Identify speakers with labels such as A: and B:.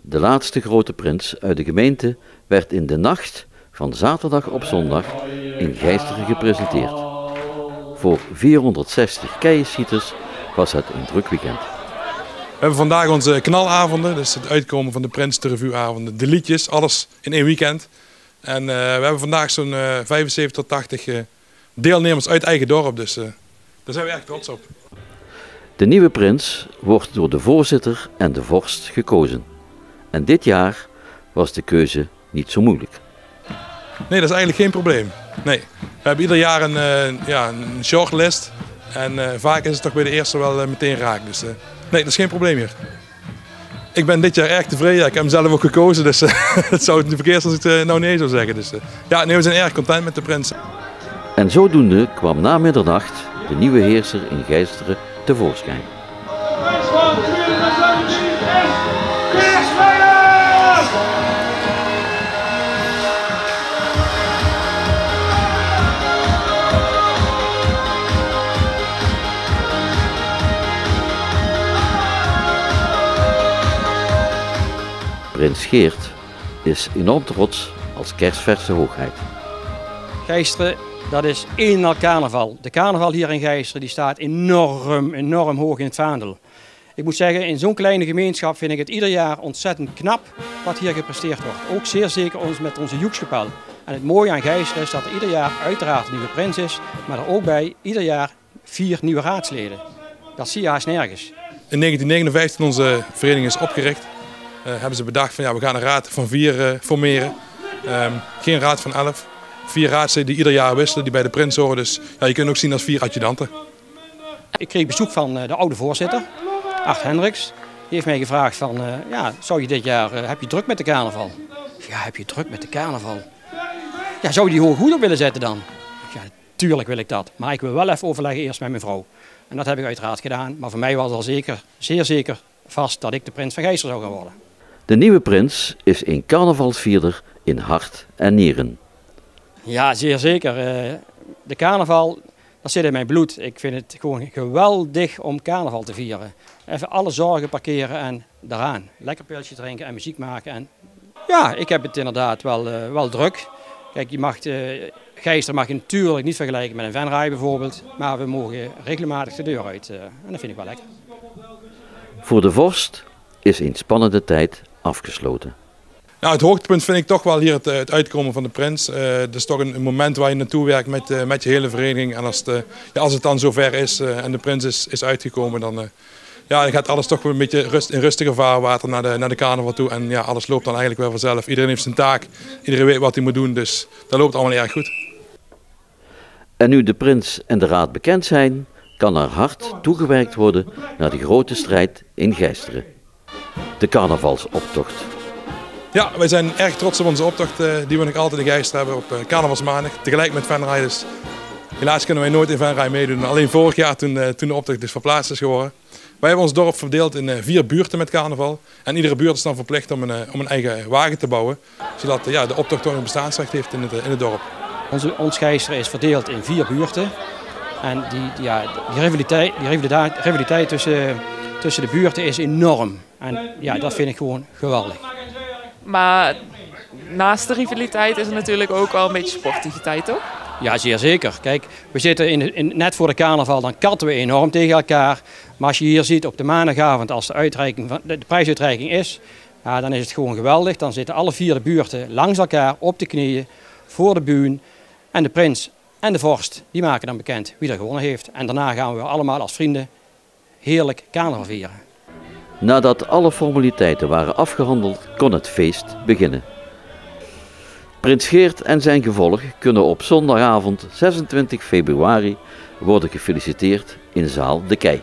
A: De laatste grote prins uit de gemeente werd in de nacht van zaterdag op zondag in Gijsteren gepresenteerd. Voor 460 keienschieters was het een druk weekend.
B: We hebben vandaag onze knalavonden, dus het uitkomen van de Prins, de revueavonden, de liedjes, alles in één weekend. En we hebben vandaag zo'n 75 tot 80 deelnemers uit eigen dorp, dus daar zijn we erg trots op.
A: De nieuwe prins wordt door de voorzitter en de vorst gekozen. En dit jaar was de keuze niet zo moeilijk.
B: Nee, dat is eigenlijk geen probleem. Nee. We hebben ieder jaar een shortlist en vaak is het toch bij de eerste wel meteen raak. Dus nee, dat is geen probleem hier. Ik ben dit jaar erg tevreden. Ik heb hem zelf ook gekozen, dus het zou het verkeerd als ik het nou nee zou zeggen. Dus ja, nee, we zijn erg content met de prins.
A: En zodoende kwam na middernacht de nieuwe heerser in Gijsteren tevoorschijn. Prins Geert is enorm trots als kersverse hoogheid.
C: Gijsteren, dat is één en al carnaval. De carnaval hier in Gijsteren die staat enorm hoog in het vaandel. Ik moet zeggen, in zo'n kleine gemeenschap vind ik het ieder jaar ontzettend knap wat hier gepresteerd wordt. Ook zeer zeker met onze joekskapel. En het mooie aan Gijsteren is dat er ieder jaar uiteraard een nieuwe prins is, maar er ook bij ieder jaar 4 nieuwe raadsleden. Dat zie je haast nergens.
B: In 1959, toen onze vereniging is opgericht, hebben ze bedacht van ja, we gaan een raad van 4 formeren. Geen raad van 11. 4 raadsleden die ieder jaar wisselen, die bij de prins horen. Dus ja, je kunt ook zien als 4 adjudanten.
C: Ik kreeg bezoek van de oude voorzitter, Art Hendricks. Die heeft mij gevraagd van, zou je dit jaar, heb je druk met de carnaval? Ja, heb je druk met de carnaval? Ja, zou je die hoog goed op willen zetten dan? Ja, tuurlijk wil ik dat. Maar ik wil wel even overleggen eerst met mijn vrouw. En dat heb ik uiteraard gedaan. Maar voor mij was al zeker, zeer zeker vast dat ik de prins van Gijsteren zou gaan worden.
A: De nieuwe prins is een carnavalsvierder in hart en nieren.
C: Ja, zeer zeker. De carnaval, dat zit in mijn bloed. Ik vind het gewoon geweldig om carnaval te vieren. Even alle zorgen parkeren en daaraan. Lekker pilsje drinken en muziek maken. En ja, ik heb het inderdaad wel druk. Kijk, Gijsteren mag je natuurlijk niet vergelijken met een Venray bijvoorbeeld. Maar we mogen regelmatig de deur uit. En dat vind ik wel lekker.
A: Voor de vorst is een spannende tijd afgesloten.
B: Nou, het hoogtepunt vind ik toch wel hier het uitkomen van de prins. Het is toch een moment waar je naartoe werkt met je hele vereniging. En als het dan zover is en de prins is uitgekomen, dan gaat alles toch weer een beetje in rustiger vaarwater naar de carnaval toe. En ja, alles loopt dan eigenlijk weer vanzelf. Iedereen heeft zijn taak, iedereen weet wat hij moet doen, dus dat loopt allemaal erg goed.
A: En nu de prins en de raad bekend zijn, kan er hard toegewerkt worden naar de grote strijd in Gijsteren. De carnavalsoptocht.
B: Ja, wij zijn erg trots op onze optocht die we nog altijd in Gijsteren hebben op carnavalsmaandag, tegelijk met Venray. Dus helaas kunnen wij nooit in Venray meedoen, alleen vorig jaar toen de optocht dus verplaatst is geworden. Wij hebben ons dorp verdeeld in 4 buurten met carnaval en iedere buurt is dan verplicht om een eigen wagen te bouwen, zodat de optocht toch een bestaansrecht heeft in het dorp.
C: Ons Gijsteren is verdeeld in 4 buurten en die rivaliteit tussen de buurten is enorm. En ja, dat vind ik gewoon geweldig.
D: Maar naast de rivaliteit is er natuurlijk ook wel een beetje sportiviteit, toch?
C: Ja, zeer zeker. Kijk, we zitten net voor de carnaval, dan katten we enorm tegen elkaar. Maar als je hier ziet op de maandagavond, als de prijsuitreiking is, ja, dan is het gewoon geweldig. Dan zitten alle 4 de buurten langs elkaar op de knieën voor de bühne. En de prins en de vorst, die maken dan bekend wie er gewonnen heeft. En daarna gaan we allemaal als vrienden heerlijk carnaval vieren.
A: Nadat alle formaliteiten waren afgehandeld, kon het feest beginnen. Prins Geert en zijn gevolg kunnen op zondagavond 26 februari worden gefeliciteerd in zaal De Kei.